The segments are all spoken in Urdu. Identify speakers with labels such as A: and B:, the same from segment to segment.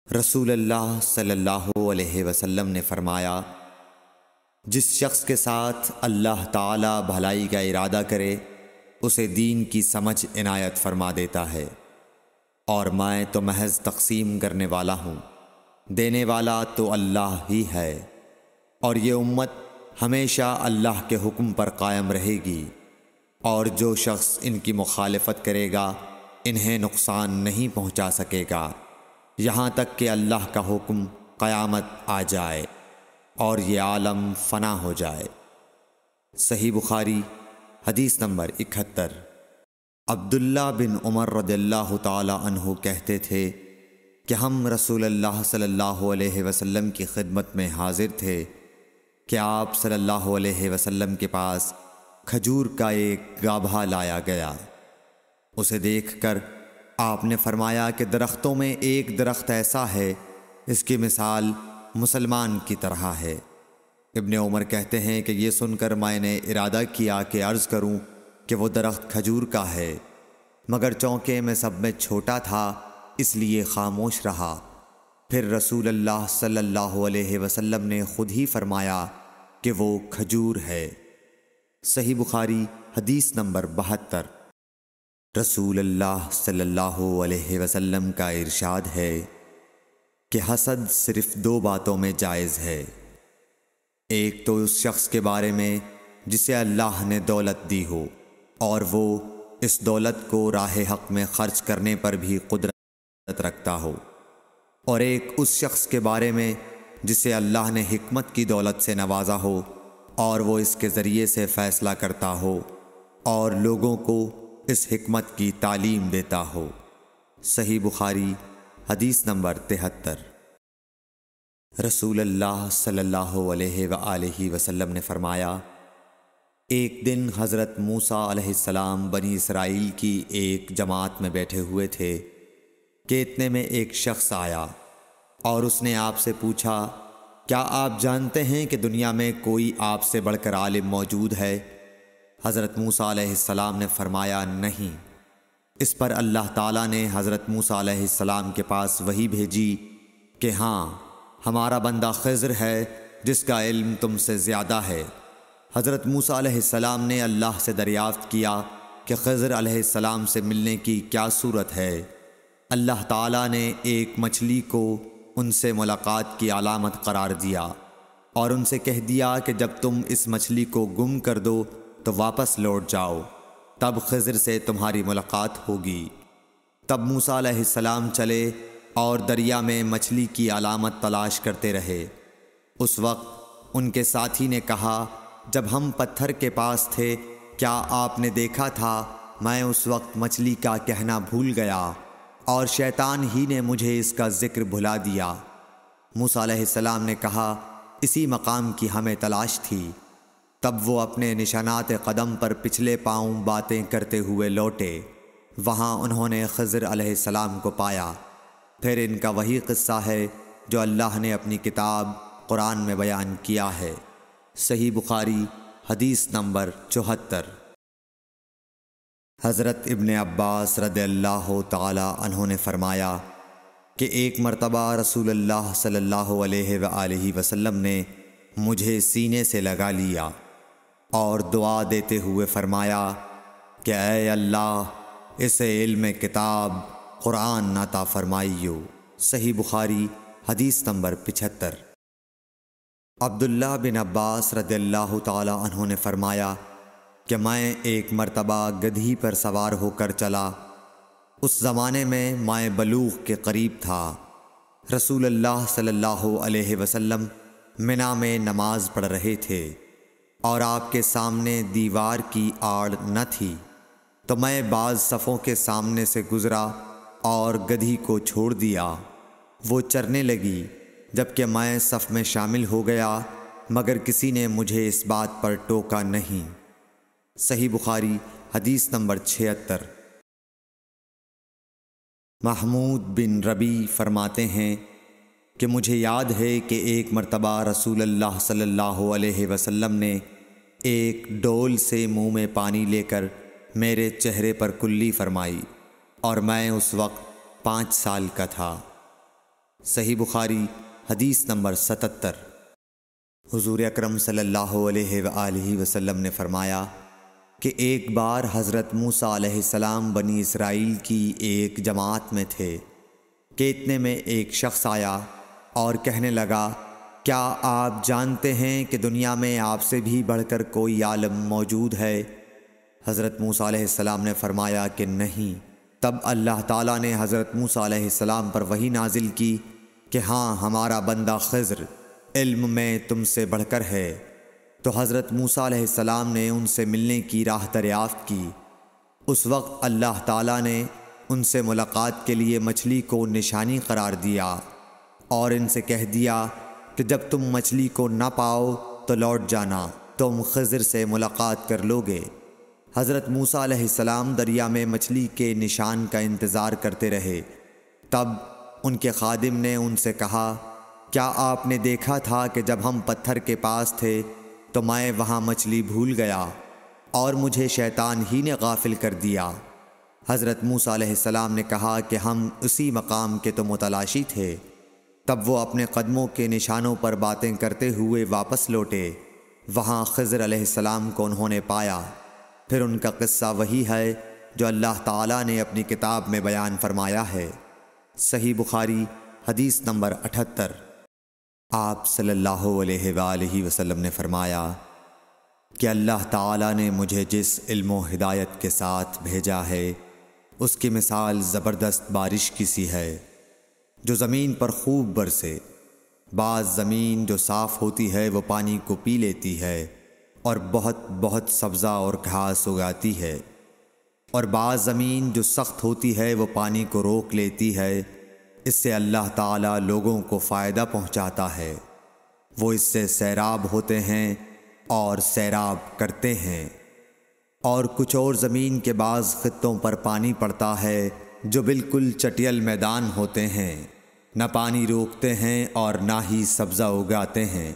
A: رسول اللہ صلی اللہ علیہ وسلم نے فرمایا، جس شخص کے ساتھ اللہ تعالی بھلائی کا ارادہ کرے اسے دین کی سمجھ عنایت فرما دیتا ہے، اور میں تو محض تقسیم کرنے والا ہوں، دینے والا تو اللہ ہی ہے، اور یہ امت ہمیشہ اللہ کے حکم پر قائم رہے گی، اور جو شخص ان کی مخالفت کرے گا انہیں نقصان نہیں پہنچا سکے گا یہاں تک کہ اللہ کا حکم قیامت آ جائے اور یہ عالم فنا ہو جائے۔ صحیح بخاری حدیث نمبر 71۔ عبداللہ بن عمر رضی اللہ تعالی عنہ کہتے تھے کہ ہم رسول اللہ صلی اللہ علیہ وسلم کی خدمت میں حاضر تھے کہ آپ صلی اللہ علیہ وسلم کے پاس کھجور کا ایک گابھا لایا گیا۔ اسے دیکھ کر آپ نے فرمایا کہ درختوں میں ایک درخت ایسا ہے اس کی مثال مسلمان کی طرح ہے۔ ابن عمر کہتے ہیں کہ یہ سن کر میں نے ارادہ کیا کہ عرض کروں کہ وہ درخت کھجور کا ہے، مگر چونکہ میں سب میں چھوٹا تھا اس لیے خاموش رہا۔ پھر رسول اللہ صلی اللہ علیہ وسلم نے خود ہی فرمایا کہ وہ کھجور ہے۔ صحیح بخاری حدیث نمبر 72۔ رسول اللہ صلی اللہ علیہ وسلم کا ارشاد ہے کہ حسد صرف دو باتوں میں جائز ہے، ایک تو اس شخص کے بارے میں جسے اللہ نے دولت دی ہو اور وہ اس دولت کو راہ حق میں خرچ کرنے پر بھی قدرت رکھتا ہو، اور ایک اس شخص کے بارے میں جسے اللہ نے حکمت کی دولت سے نوازا ہو اور وہ اس کے ذریعے سے فیصلہ کرتا ہو اور لوگوں کو اس حکمت کی تعلیم دیتا ہو۔ صحیح بخاری حدیث نمبر 73۔ رسول اللہ صلی اللہ علیہ وآلہ وسلم نے فرمایا، ایک دن حضرت موسیٰ علیہ السلام بنی اسرائیل کی ایک جماعت میں بیٹھے ہوئے تھے کہ اتنے میں ایک شخص آیا اور اس نے آپ سے پوچھا، کیا آپ جانتے ہیں کہ دنیا میں کوئی آپ سے بڑھ کر عالم موجود ہے؟ حضرت موسیٰ علیہ السلام نے فرمایا، نہیں۔ اس پر اللہ تعالیٰ نے حضرت موسیٰ علیہ السلام کے پاس وحی بھیجی کہ ہاں، ہمارا بندہ خضر ہے جس کا علم تم سے زیادہ ہے۔ حضرت موسیٰ علیہ السلام نے اللہ سے دریافت کیا کہ خضر علیہ السلام سے ملنے کی کیا صورت ہے؟ اللہ تعالیٰ نے ایک مچھلی کو ان سے ملاقات کی علامت قرار دیا اور ان سے کہہ دیا کہ جب تم اس مچھلی کو گم کر دو تو واپس لوٹ جاؤ، تب خضر سے تمہاری ملاقات ہوگی۔ تب موسیٰ علیہ السلام چلے اور دریا میں مچھلی کی علامت تلاش کرتے رہے۔ اس وقت ان کے ساتھی نے کہا، جب ہم پتھر کے پاس تھے کیا آپ نے دیکھا تھا؟ میں اس وقت مچھلی کا کہنا بھول گیا اور شیطان ہی نے مجھے اس کا ذکر بھلا دیا۔ موسیٰ علیہ السلام نے کہا، اسی مقام کی ہمیں تلاش تھی۔ تب وہ اپنے نشانات قدم پر پچھلے پاؤں باتیں کرتے ہوئے لوٹے۔ وہاں انہوں نے خضر علیہ السلام کو پایا۔ پھر ان کا وہی قصہ ہے جو اللہ نے اپنی کتاب قرآن میں بیان کیا ہے۔ صحیح بخاری حدیث نمبر 74۔ حضرت ابن عباس رضی اللہ تعالی عنہ نے فرمایا کہ ایک مرتبہ رسول اللہ صلی اللہ علیہ وآلہ وسلم نے مجھے سینے سے لگا لیا اور دعا دیتے ہوئے فرمایا کہ اے اللہ، اسے علم کتاب قرآن عطا فرمائیو۔ صحیح بخاری حدیث نمبر 75۔ عبداللہ بن عباس رضی اللہ تعالی عنہ نے فرمایا کہ میں ایک مرتبہ گدھی پر سوار ہو کر چلا۔ اس زمانے میں بلوغ کے قریب تھا۔ رسول اللہ صلی اللہ علیہ وسلم منی میں نماز پڑھ رہے تھے اور آپ کے سامنے دیوار کی آڑ نہ تھی، تو میں بعض صفوں کے سامنے سے گزرا اور گدھی کو چھوڑ دیا۔ وہ چرنے لگی، جبکہ میں صف میں شامل ہو گیا، مگر کسی نے مجھے اس بات پر ٹوکا نہیں۔ صحیح بخاری حدیث نمبر 76۔ محمود بن ربی فرماتے ہیں کہ مجھے یاد ہے کہ ایک مرتبہ رسول اللہ صلی اللہ علیہ وسلم نے ایک ڈول سے منہ میں پانی لے کر میرے چہرے پر کلی فرمائی اور میں اس وقت 5 سال کا تھا۔ صحیح بخاری حدیث نمبر 77۔ حضور اکرم صلی اللہ علیہ وآلہ وسلم نے فرمایا کہ ایک بار حضرت موسیٰ علیہ السلام بنی اسرائیل کی ایک جماعت میں تھے کہ اتنے میں ایک شخص آیا اور کہنے لگا، کیا آپ جانتے ہیں کہ دنیا میں آپ سے بھی بڑھ کر کوئی عالم موجود ہے؟ حضرت موسیٰ علیہ السلام نے فرمایا کہ نہیں۔ تب اللہ تعالیٰ نے حضرت موسیٰ علیہ السلام پر وحی نازل کی کہ ہاں، ہمارا بندہ خضر علم میں تم سے بڑھ کر ہے۔ تو حضرت موسیٰ علیہ السلام نے ان سے ملنے کی راہ دریافت کی۔ اس وقت اللہ تعالیٰ نے ان سے ملاقات کے لیے مچھلی کو نشانی قرار دیا اور ان سے کہہ دیا کہ جب تم مچھلی کو نہ پاؤ تو لوٹ جانا، تم خضر سے ملاقات کر لوگے۔ حضرت موسیٰ علیہ السلام دریا میں مچھلی کے نشان کا انتظار کرتے رہے۔ تب ان کے خادم نے ان سے کہا، کیا آپ نے دیکھا تھا کہ جب ہم پتھر کے پاس تھے تو میں وہاں مچھلی بھول گیا اور مجھے شیطان ہی نے غافل کر دیا؟ حضرت موسیٰ علیہ السلام نے کہا کہ ہم اسی مقام کے تو متلاشی تھے۔ تب وہ اپنے قدموں کے نشانوں پر باتیں کرتے ہوئے واپس لوٹے۔ وہاں خضر علیہ السلام کو انہوں نے پایا۔ پھر ان کا قصہ وہی ہے جو اللہ تعالیٰ نے اپنی کتاب میں بیان فرمایا ہے۔ صحیح بخاری حدیث نمبر 78۔ آپ صلی اللہ علیہ وآلہ وسلم نے فرمایا کہ اللہ تعالیٰ نے مجھے جس علم و ہدایت کے ساتھ بھیجا ہے اس کی مثال زبردست بارش کی سی ہے جو زمین پر خوب برسے۔ بعض زمین جو صاف ہوتی ہے وہ پانی کو پی لیتی ہے اور بہت سبزہ اور گھاس اگاتی ہے، اور بعض زمین جو سخت ہوتی ہے وہ پانی کو روک لیتی ہے۔ اس سے اللہ تعالیٰ لوگوں کو فائدہ پہنچاتا ہے، وہ اس سے سیراب ہوتے ہیں اور سیراب کرتے ہیں۔ اور کچھ اور زمین کے بعض خطوں پر پانی پڑتا ہے جو بالکل چٹیل میدان ہوتے ہیں، نہ پانی روکتے ہیں اور نہ ہی سبزہ اگاتے ہیں۔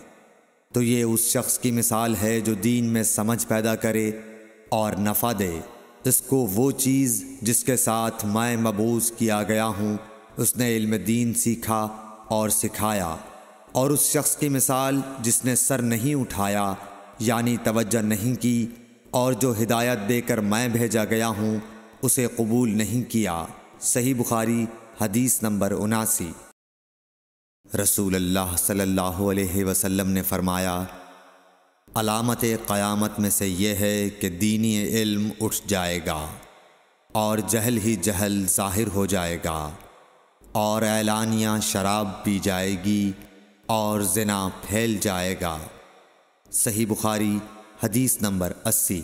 A: تو یہ اس شخص کی مثال ہے جو دین میں سمجھ پیدا کرے اور نفع دے، اس کو وہ چیز جس کے ساتھ میں مبعوث کیا گیا ہوں اس نے علم دین سیکھا اور سکھایا۔ اور اس شخص کی مثال جس نے سر نہیں اٹھایا یعنی توجہ نہیں کی، اور جو ہدایت دے کر میں بھیجا گیا ہوں اسے قبول نہیں کیا۔ صحیح بخاری حدیث نمبر 79۔ رسول اللہ صلی اللہ علیہ وسلم نے فرمایا، علامت قیامت میں سے یہ ہے کہ دینی علم اٹھ جائے گا اور جہل ہی جہل ظاہر ہو جائے گا، اور اعلانیہ شراب پی جائے گی اور زنا پھیل جائے گا۔ صحیح بخاری حدیث نمبر 80۔